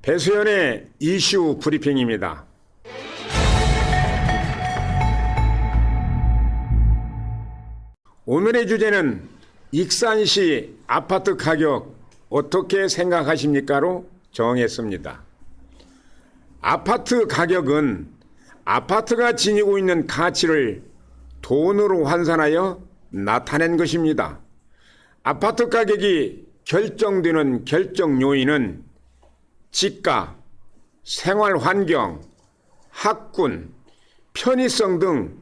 배수연의 이슈 브리핑입니다. 오늘의 주제는 익산시 아파트 가격 어떻게 생각하십니까로 정했습니다. 아파트 가격은 아파트가 지니고 있는 가치를 돈으로 환산하여 나타낸 것입니다. 아파트 가격이 결정되는 결정 요인은 지가, 생활환경, 학군, 편의성 등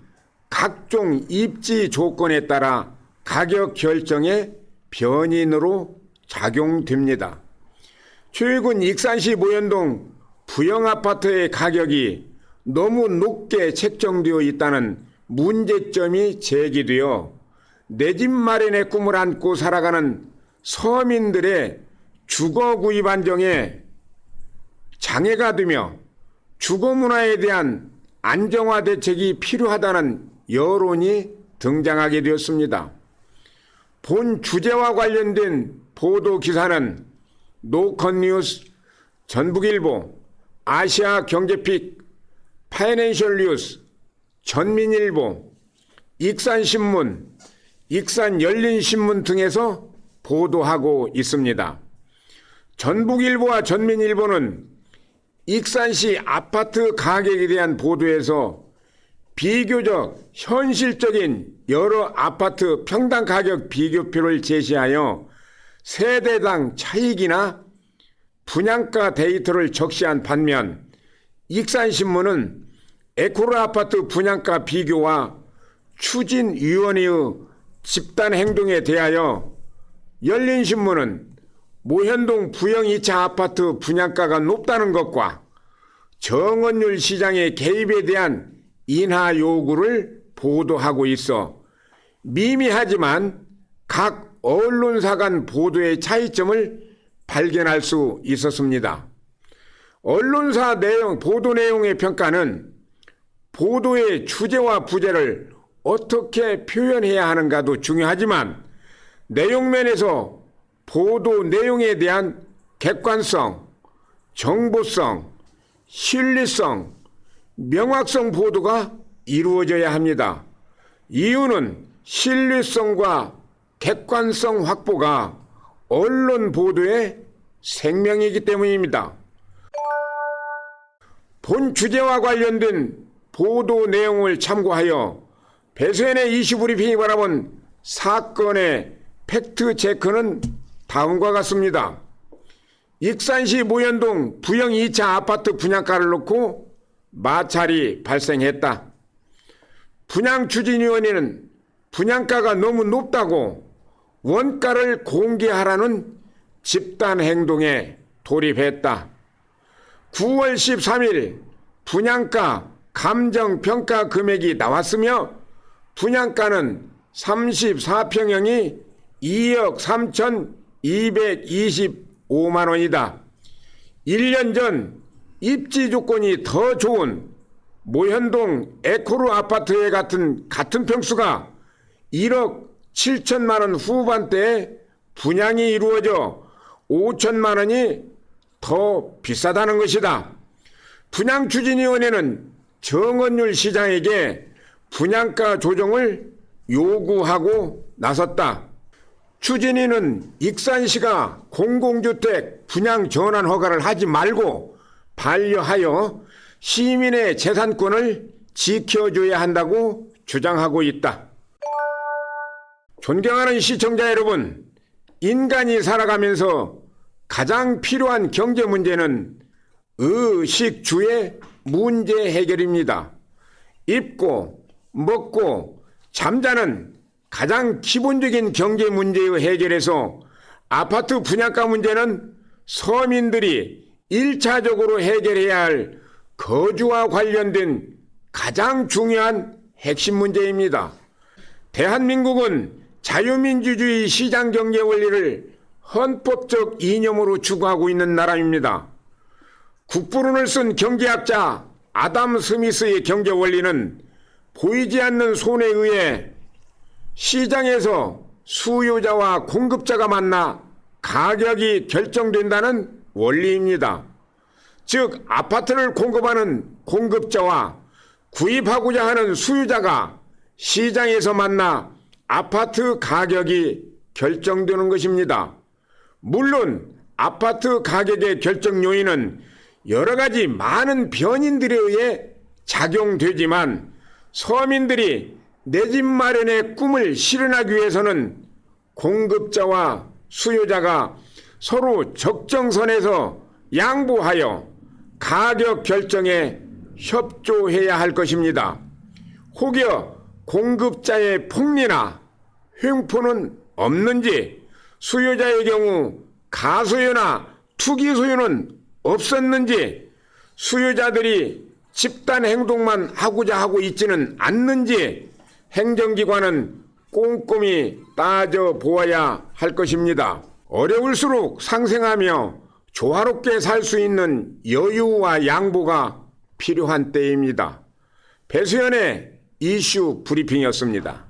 각종 입지 조건에 따라 가격 결정의 변인으로 작용됩니다. 최근 익산시 모현동 부영아파트의 가격이 너무 높게 책정되어 있다는 문제점이 제기되어 내 집 마련의 꿈을 안고 살아가는 서민들의 주거 구입 안정에 장애가 되며 주거 문화에 대한 안정화 대책이 필요하다는 여론이 등장하게 되었습니다. 본 주제와 관련된 보도 기사는 노컷뉴스, 전북일보, 아시아경제픽, 파이낸셜뉴스, 전민일보, 익산신문, 익산열린신문 등에서 보도하고 있습니다. 전북일보와 전민일보는 익산시 아파트 가격에 대한 보도에서 비교적 현실적인 여러 아파트 평당 가격 비교표를 제시하여 세대당 차익이나 분양가 데이터를 적시한 반면 익산신문은 에코르 아파트 분양가 비교와 추진위원회의 집단 행동에 대하여, 열린신문은 모현동 부영 2차 아파트 분양가가 높다는 것과 정원율 시장의 개입에 대한 인하 요구를 보도하고 있어 미미하지만 각 언론사 간 보도의 차이점을 발견할 수 있었습니다. 언론사 보도 내용의 평가는 보도의 주제와 부제를 어떻게 표현해야 하는가도 중요하지만 내용면에서 보도 내용에 대한 객관성, 정보성, 신뢰성, 명확성 보도가 이루어져야 합니다. 이유는 신뢰성과 객관성 확보가 언론 보도의 생명이기 때문입니다. 본 주제와 관련된 보도 내용을 참고하여 배수연의 이슈 브리핑이 바라본 사건의 팩트 체크는 다음과 같습니다. 익산시 모현동 부영 2차 아파트 분양가를 놓고 마찰이 발생했다. 분양추진위원회는 분양가가 너무 높다고 원가를 공개하라는 집단 행동에 돌입했다. 9월 13일 분양가 감정평가 금액이 나왔으며 분양가는 34평형이 2억 3,225만 원이다. 1년 전 입지 조건이 더 좋은 모현동 에코르 아파트에 같은 평수가 1억 7천만 원 후반대에 분양이 이루어져 5천만 원이 더 비싸다는 것이다. 분양추진위원회는 정원율 시장에게 분양가 조정을 요구하고 나섰다. 추진위는 익산시가 공공주택 분양 전환 허가를 하지 말고 반려하여 시민의 재산권을 지켜줘야 한다고 주장하고 있다. 존경하는 시청자 여러분, 인간이 살아가면서 가장 필요한 경제 문제는 의식주의 문제 해결입니다. 입고, 먹고, 잠자는 가장 기본적인 경제 문제의 해결에서 아파트 분양가 문제는 서민들이 1차적으로 해결해야 할 거주와 관련된 가장 중요한 핵심 문제입니다. 대한민국은 자유민주주의 시장경제 원리를 헌법적 이념으로 추구하고 있는 나라입니다. 국부론을 쓴 경제학자 아담 스미스의 경제 원리는 보이지 않는 손에 의해 시장에서 수요자와 공급자가 만나 가격이 결정된다는 원리입니다. 즉 아파트를 공급하는 공급자와 구입하고자 하는 수요자가 시장에서 만나 아파트 가격이 결정되는 것입니다. 물론 아파트 가격의 결정 요인은 여러 가지 많은 변인들에 의해 작용되지만 서민들이 내 집 마련의 꿈을 실현하기 위해서는 공급자와 수요자가 서로 적정선에서 양보하여 가격 결정에 협조해야 할 것입니다. 혹여 공급자의 폭리나 횡포는 없는지, 수요자의 경우 가소유나 투기 소유는 없었는지, 수요자들이 집단 행동만 하고자 하고 있지는 않는지 행정기관은 꼼꼼히 따져보아야 할 것입니다. 어려울수록 상생하며 조화롭게 살 수 있는 여유와 양보가 필요한 때입니다. 배수연의 이슈 브리핑이었습니다.